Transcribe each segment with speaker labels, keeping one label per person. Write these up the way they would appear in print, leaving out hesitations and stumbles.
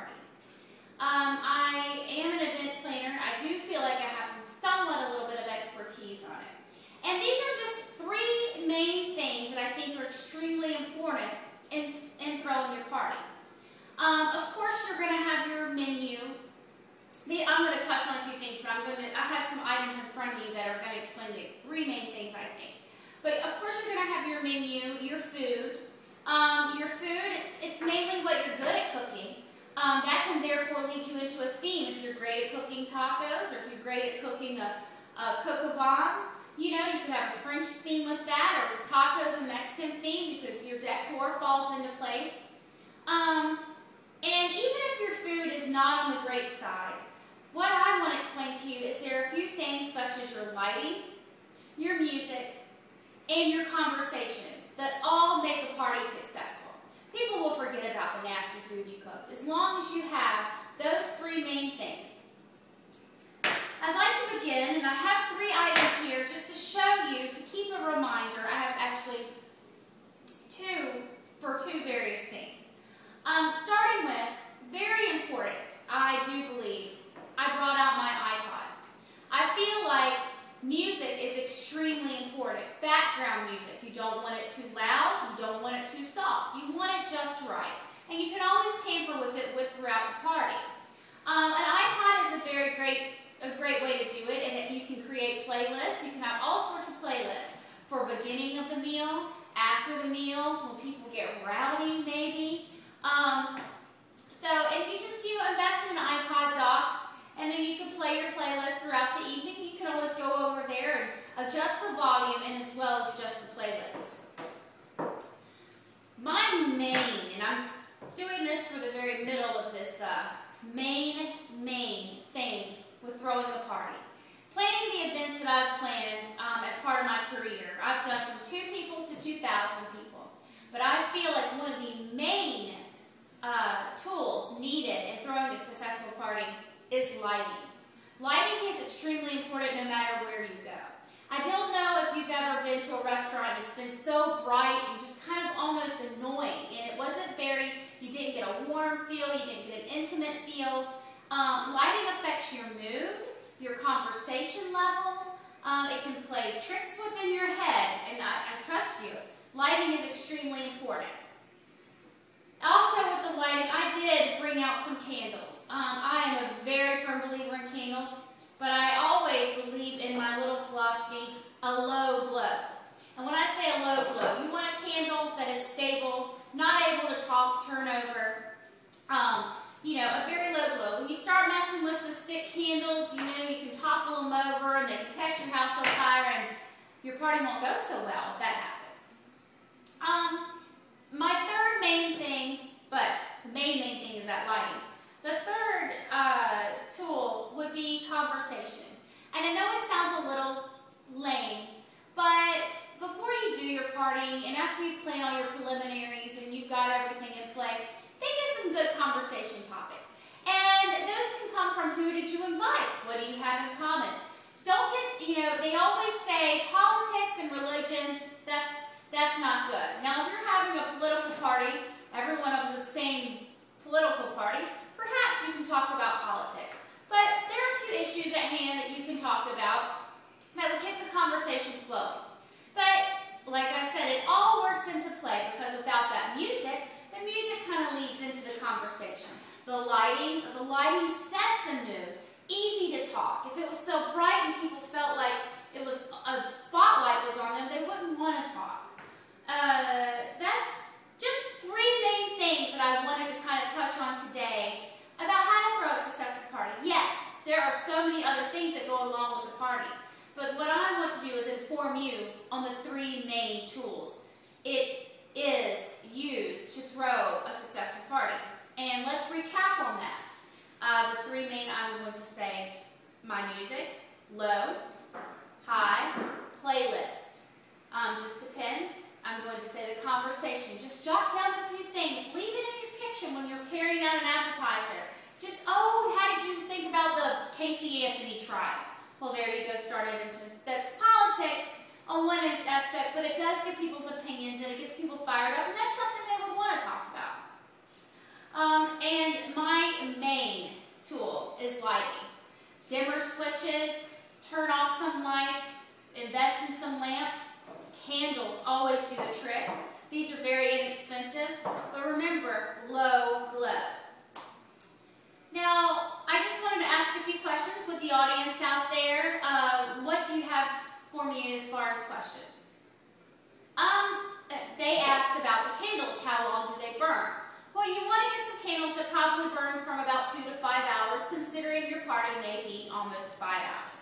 Speaker 1: party. I am an event planner. I do feel like I have somewhat a little bit of expertise on it. And these are just three main things that I think are extremely important in throwing your party. Of course, you're going to have your menu. I'm going to touch on a few things, but I have some items in front of me that are going to explain the three main things, I think. But of course, you're going to have your menu, your food. It's mainly what you're good at cooking. That can therefore lead you into a theme. If you're great at cooking tacos, or if you're great at cooking a coq au vin, you could have a French theme with that, or tacos, a Mexican theme. Your decor falls into place. And even if your food is not on the great side, what I want to explain to you is there are a few things such as your lighting, your music, and your conversation that all make a party successful. People will forget about the nasty food you cooked as long as you have those three main things. I'd like to begin, and I have three items here just to show you, to keep a reminder. I have actually two various things. Starting with, very important, I do believe, I brought out my iPod. I feel like music is extremely important. Background music. You don't want it too loud. You don't want it too soft. You want it just right. And you can always tamper with it throughout the party. An iPod is a great way to do it, and you can create playlists. You can have all sorts of playlists for beginning of the meal, after the meal, when people get rowdy maybe. And you just invest in an iPod dock, and then you can play your playlist throughout the evening. You can always go over there and adjust the volume and as well as adjust the playlist. My main, and I'm doing this for the very middle of this main thing with throwing a party. Planning the events that I've planned as part of my career. I've done from 2 people to 2,000 people. But I feel like one of the main tools needed in throwing a successful party is lighting. Lighting is extremely important no matter where you go. I don't know if you've ever been to a restaurant that's been so bright and just kind of almost annoying, and it wasn't you didn't get a warm feel, you didn't get an intimate feel. Lighting affects your mood, your conversation level. It can play tricks within your head, and I trust you. Lighting is extremely important. Also with the lighting, I did bring out some candles. I am a very firm believer in candles, but I always believe in my little philosophy, a low glow. And when I say a low glow, you want a candle that is stable, not able to turn over, a very low glow. When you start messing with the stick candles, you can topple them over and they can catch your house on fire and your party won't go so well if that happens. My third main thing, but the main thing is that lighting. The third tool would be conversation. And I know it sounds a little lame, but before you do your party and after you've planned all your preliminaries and you've got everything in play, think of some good conversation topics. And those can come from who did you invite? What do you have in common? Don't get, they always say politics and religion, that's not good. Now, if you're having a political party, everyone is the same political party, perhaps you can talk about politics. But there are a few issues at hand that you can talk about that will keep the conversation flowing. But, like I said, it all works into play because without that music, the music kind of leads into the conversation. The lighting sets a mood, easy to talk. If it was so bright and people felt like it was a spotlight was on them, they wouldn't want to talk. That's just 3 main things that I wanted to kind of touch on today about how to throw a successful party. Yes, there are so many other things that go along with the party, but what I want to do is inform you on the 3 main tools it is used to throw a successful party. And let's recap on that. The 3 main, I'm going to say my music, low, high, playlist. Just depends. I'm going to say the conversation. Just jot down a few things. Leave it in your kitchen when you're carrying out an appetizer. Just, oh, how did you think about the Casey Anthony trial? Well, there you go, started into, that's politics on one aspect, but it does get people's opinions and it gets people fired up, and that's something they would want to talk about. And my main tool is lighting. Dimmer switches, turn off some lights, invest in some lamps. Candles always do the trick. These are very inexpensive, but remember, low glow. Now, I just wanted to ask a few questions with the audience out there. What do you have for me as far as questions? They asked about the candles. How long do they burn? Well, you want to get some candles that probably burn from about 2 to 5 hours, considering your party may be almost 5 hours.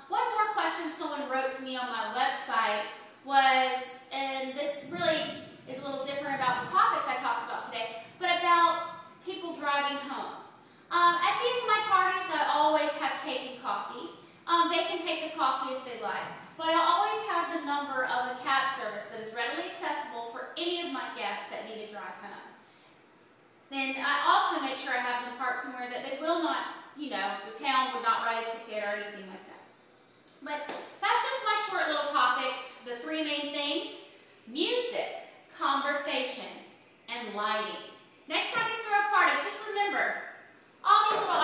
Speaker 1: One more question someone wrote to me on my website was, and this really is a little different about the topics I talked about today, but about people driving home. At the end of my parties, I always have cake and coffee. They can take the coffee if they like, but I always have the number of a cab service that is readily accessible for any of my guests that need to drive home. Then I also make sure I have them parked somewhere that they will not, the town would not write a ticket or anything like that. But that's just my short little topic. The 3 main things: music, conversation, and lighting. Next time you throw a party, just remember, all these little